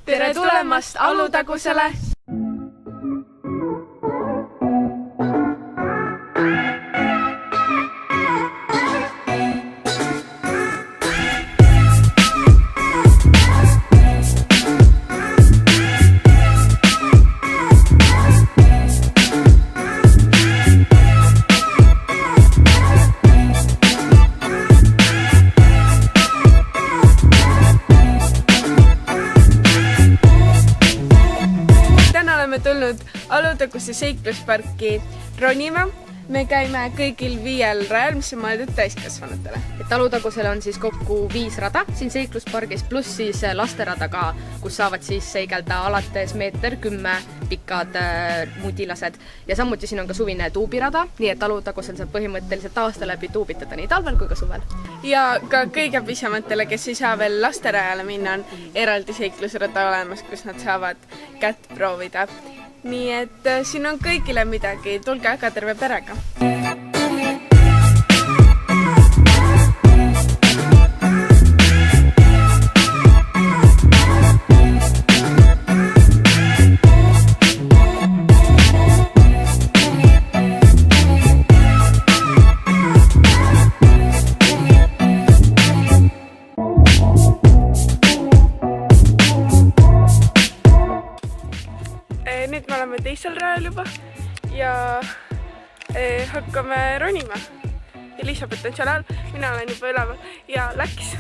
tere tulemast Alutagusele! Oleme tulnud Alutaguse seiklusparki ronima. Me käime kõigil 5 rajal, mis on mõeldud täiskasvanutele. Alutagusele on siis kokku 5 rada siin seikluspargis, pluss siis lasterada ka, kus saavad siis seigelda alates 1,10 m pikad mudilased. Ja samuti siin on ka suvine tuubirada, nii et Alutagusel saab põhimõtteliselt aasta läbi tuubitada nii talvel kui ka suvel. Ja ka kõige pisamatele, kes ei saa veel lasterajale minna, on eraldi seiklusrada olemas, kus nad saavad kätt proovida. Nii et siin on kõigile midagi, tulge aga terve perega. Nüüd me oleme teisel rajal juba ja hakkame ronima. Elisabeth on seal all, mina olen juba üleval ja läks.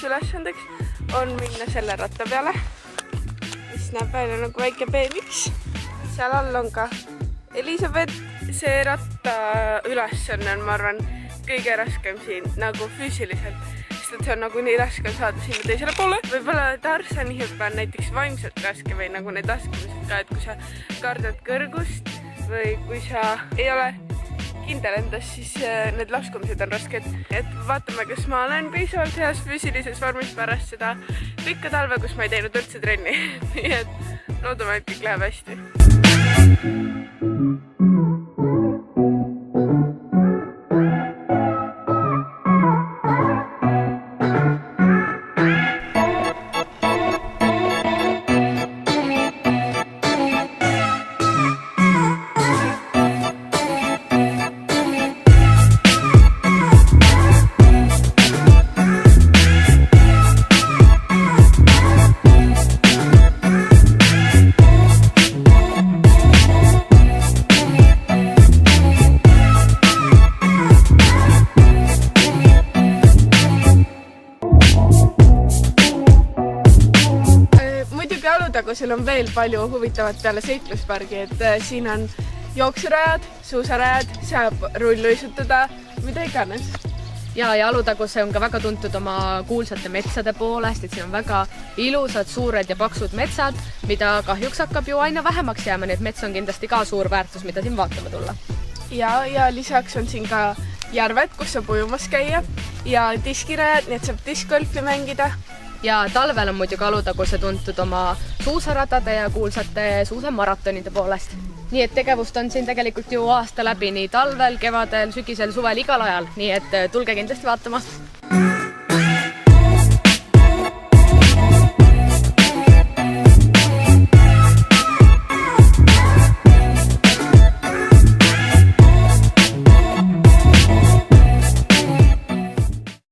Ülesandeks on minna selle ratta peale, mis näeb välja nagu väike BMX. Seal all on ka Elisabeth. See ratta ülesanne on, ma arvan, kõige raskem siin nagu füüsiliselt, sest see on nagu nii raske saada sinna teisele poole. Võib-olla Tarzani hüppe on näiteks vaimselt raske või nagu need laskemised ka, et kui sa kardad kõrgust või kui sa ei ole kindel endas, siis need laskumised on rasked. Et vaatame, kas ma olen piisavalt heas füüsilises vormis pärast seda pikka talve, kus ma ei teinud üldse trenni. Nii et loodame, et kõik läheb hästi. Alutagusel on veel palju huvitavat peale seikluspargi, et siin on jooksurajad, suusarajad, saab rulluisutada, mida iganes. Ja Alutaguse on ka väga tuntud oma kuulsate metsade poolest, et siin on väga ilusad, suured ja paksud metsad, mida kahjuks hakkab ju aina vähemaks jääma, nii et mets on kindlasti ka suur väärtus, mida siin vaatama tulla. Ja lisaks on siin ka järved, kus saab ujumas käia ja diskirajad, nii et saab diskgolfi mängida. Ja talvel on muidugi Alutaguse tuntud oma suusaradade ja kuulsate suusamaratonide poolest. Nii et tegevust on siin tegelikult ju aasta läbi nii talvel, kevadel, sügisel, suvel, igal ajal. Nii et tulge kindlasti vaatama.